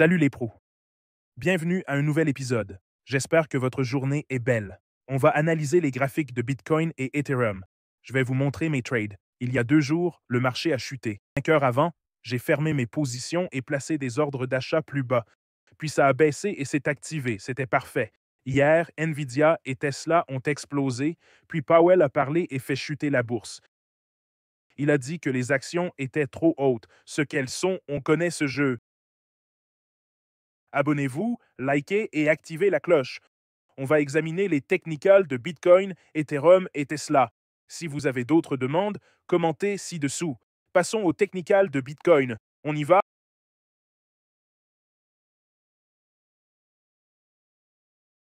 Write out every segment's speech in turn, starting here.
Salut les pros. Bienvenue à un nouvel épisode. J'espère que votre journée est belle. On va analyser les graphiques de Bitcoin et Ethereum. Je vais vous montrer mes trades. Il y a 2 jours, le marché a chuté. 5 heures avant, j'ai fermé mes positions et placé des ordres d'achat plus bas. Puis ça a baissé et s'est activé. C'était parfait. Hier, Nvidia et Tesla ont explosé, puis Powell a parlé et fait chuter la bourse. Il a dit que les actions étaient trop hautes. Ce qu'elles sont, on connaît ce jeu. Abonnez-vous, likez et activez la cloche. On va examiner les technicals de Bitcoin, Ethereum et Tesla. Si vous avez d'autres demandes, commentez ci-dessous. Passons au technical de Bitcoin. On y va?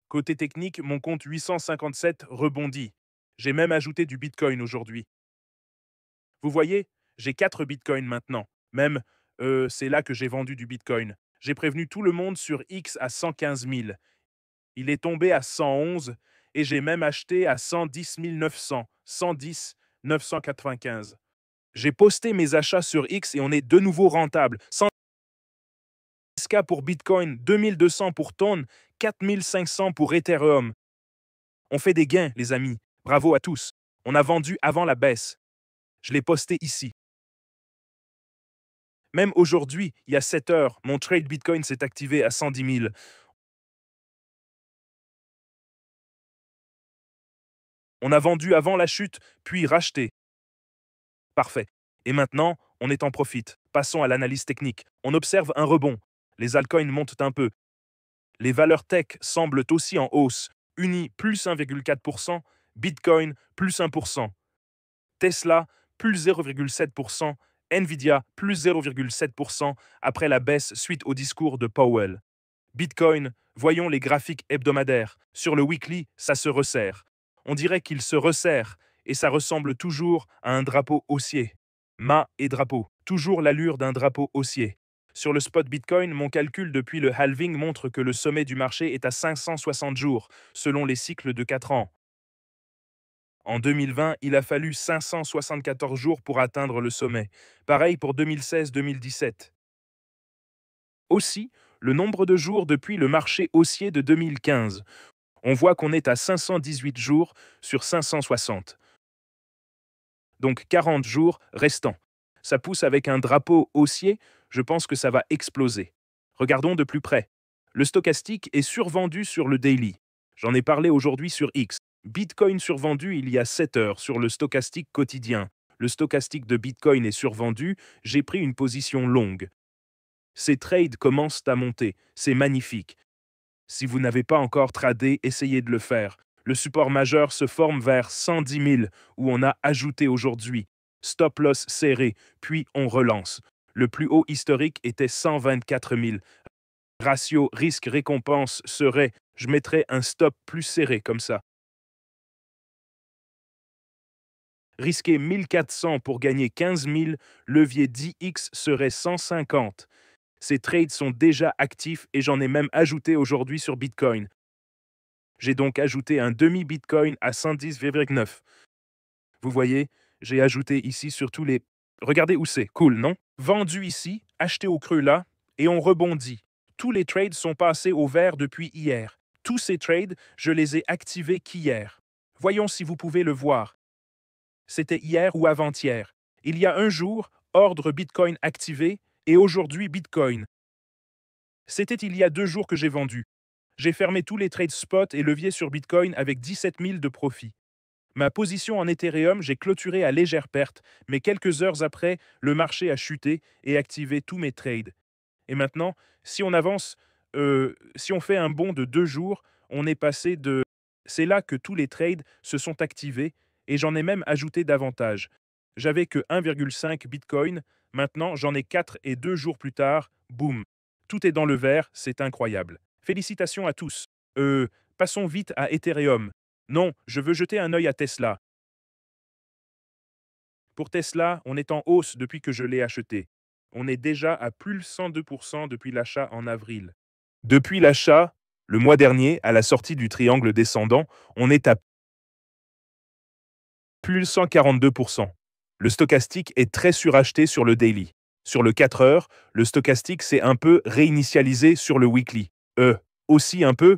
Côté technique, mon compte 857 rebondit. J'ai même ajouté du Bitcoin aujourd'hui. Vous voyez, j'ai 4 Bitcoins maintenant. Même, c'est là que j'ai vendu du Bitcoin. J'ai prévenu tout le monde sur X à 115 000. Il est tombé à 111 et j'ai même acheté à 110 900, 110 995. J'ai posté mes achats sur X et on est de nouveau rentable. 110K pour Bitcoin, 2200 pour tonnes, 4500 pour Ethereum. On fait des gains, les amis. Bravo à tous. On a vendu avant la baisse. Je l'ai posté ici. Même aujourd'hui, il y a 7 heures, mon trade Bitcoin s'est activé à 110 000. On a vendu avant la chute, puis racheté. Parfait. Et maintenant, on est en profit. Passons à l'analyse technique. On observe un rebond. Les altcoins montent un peu. Les valeurs tech semblent aussi en hausse. Uni plus 1,4%, Bitcoin plus 1%, Tesla plus 0,7%, Nvidia plus 0,7% après la baisse suite au discours de Powell. Bitcoin, voyons les graphiques hebdomadaires. Sur le weekly, ça se resserre. On dirait qu'il se resserre et ça ressemble toujours à un drapeau haussier. Mât et drapeau, toujours l'allure d'un drapeau haussier. Sur le spot Bitcoin, mon calcul depuis le halving montre que le sommet du marché est à 560 jours, selon les cycles de 4 ans. En 2020, il a fallu 574 jours pour atteindre le sommet. Pareil pour 2016-2017. Aussi, le nombre de jours depuis le marché haussier de 2015. On voit qu'on est à 518 jours sur 560. Donc 40 jours restants. Ça pousse avec un drapeau haussier, je pense que ça va exploser. Regardons de plus près. Le stochastique est survendu sur le daily. J'en ai parlé aujourd'hui sur X. Bitcoin survendu il y a 7 heures sur le stochastique quotidien. Le stochastique de Bitcoin est survendu, j'ai pris une position longue. Ces trades commencent à monter, c'est magnifique. Si vous n'avez pas encore tradé, essayez de le faire. Le support majeur se forme vers 110 000, où on a ajouté aujourd'hui. Stop loss serré, puis on relance. Le plus haut historique était 124 000. Ratio risque-récompense serait, je mettrais un stop plus serré comme ça. Risquer 1400 pour gagner 15 000, levier 10x serait 150. Ces trades sont déjà actifs et j'en ai même ajouté aujourd'hui sur Bitcoin. J'ai donc ajouté un demi-Bitcoin à 110,9. Vous voyez, j'ai ajouté ici sur tous les... Regardez où c'est, cool, non? Vendu ici, acheté au creux là, et on rebondit. Tous les trades sont passés au vert depuis hier. Tous ces trades, je les ai activés qu'hier. Voyons si vous pouvez le voir. C'était hier ou avant-hier. Il y a un jour, ordre Bitcoin activé, et aujourd'hui Bitcoin. C'était il y a 2 jours que j'ai vendu. J'ai fermé tous les trades spot et leviers sur Bitcoin avec 17 000 de profit. Ma position en Ethereum, j'ai clôturé à légère perte, mais quelques heures après, le marché a chuté et activé tous mes trades. Et maintenant, si on avance, si on fait un bond de 2 jours, on est passé de... C'est là que tous les trades se sont activés et j'en ai même ajouté davantage. J'avais que 1,5 Bitcoin, maintenant j'en ai 4 et 2 jours plus tard, boum. Tout est dans le vert, c'est incroyable. Félicitations à tous. Passons vite à Ethereum. Non, je veux jeter un œil à Tesla. Pour Tesla, on est en hausse depuis que je l'ai acheté. On est déjà à plus 102% depuis l'achat en avril. Depuis l'achat, le mois dernier, à la sortie du triangle descendant, on est à plus 142%. Le stochastique est très suracheté sur le daily. Sur le 4 heures, le stochastique s'est un peu réinitialisé sur le weekly. Aussi un peu,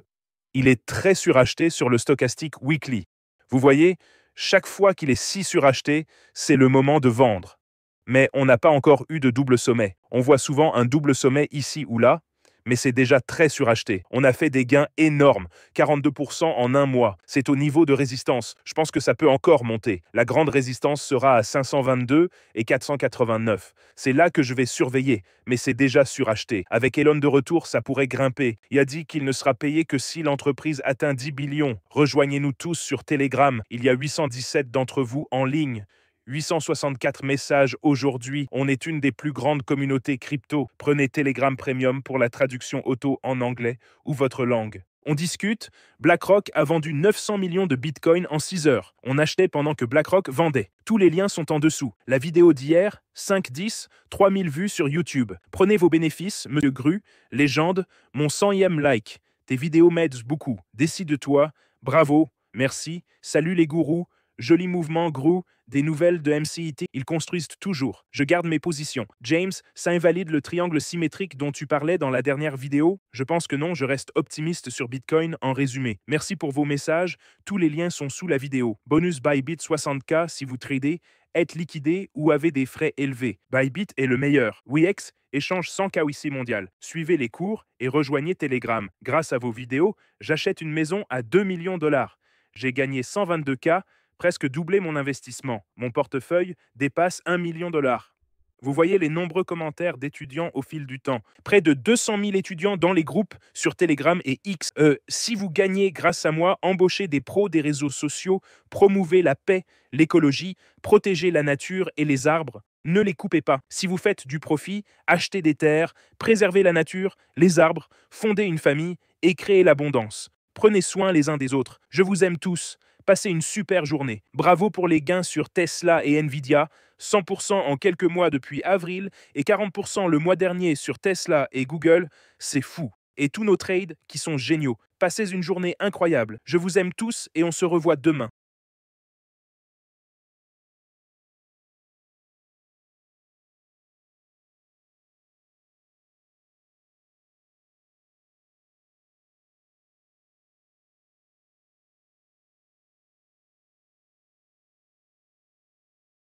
il est très suracheté sur le stochastique weekly. Vous voyez, chaque fois qu'il est si suracheté, c'est le moment de vendre. Mais on n'a pas encore eu de double sommet. On voit souvent un double sommet ici ou là, mais c'est déjà très suracheté. On a fait des gains énormes, 42% en un mois. C'est au niveau de résistance. Je pense que ça peut encore monter. La grande résistance sera à 522 et 489. C'est là que je vais surveiller, mais c'est déjà suracheté. Avec Elon de retour, ça pourrait grimper. Il a dit qu'il ne sera payé que si l'entreprise atteint 10 billions. Rejoignez-nous tous sur Telegram. Il y a 817 d'entre vous en ligne. 864 messages aujourd'hui. On est une des plus grandes communautés crypto. Prenez Telegram Premium pour la traduction auto en anglais ou votre langue. On discute. BlackRock a vendu 900 millions de Bitcoin en 6 heures. On achetait pendant que BlackRock vendait. Tous les liens sont en dessous. La vidéo d'hier, 5-10, 3000 vues sur YouTube. Prenez vos bénéfices, Monsieur Gru, légende, mon 100e like. Tes vidéos m'aident beaucoup. Décide-toi. Bravo. Merci. Salut les gourous. Joli mouvement, Gru. Des nouvelles de MCIT, ils construisent toujours. Je garde mes positions. James, ça invalide le triangle symétrique dont tu parlais dans la dernière vidéo? Je pense que non, je reste optimiste sur Bitcoin en résumé. Merci pour vos messages. Tous les liens sont sous la vidéo. Bonus Bybit 60K si vous tradez, êtes liquidé ou avez des frais élevés. Bybit est le meilleur. Wix échange 100 KYC mondial. Suivez les cours et rejoignez Telegram. Grâce à vos vidéos, j'achète une maison à 2 millions de dollars. J'ai gagné 122K, presque doublé mon investissement. Mon portefeuille dépasse 1 million de dollars. Vous voyez les nombreux commentaires d'étudiants au fil du temps. Près de 200 000 étudiants dans les groupes sur Telegram et X. Si vous gagnez grâce à moi, embauchez des pros des réseaux sociaux, promouvez la paix, l'écologie, protégez la nature et les arbres. Ne les coupez pas. Si vous faites du profit, achetez des terres, préservez la nature, les arbres, fondez une famille et créez l'abondance. Prenez soin les uns des autres. Je vous aime tous. Passez une super journée. Bravo pour les gains sur Tesla et Nvidia, 100% en quelques mois depuis avril et 40% le mois dernier sur Tesla et Google, c'est fou. Et tous nos trades qui sont géniaux. Passez une journée incroyable. Je vous aime tous et on se revoit demain.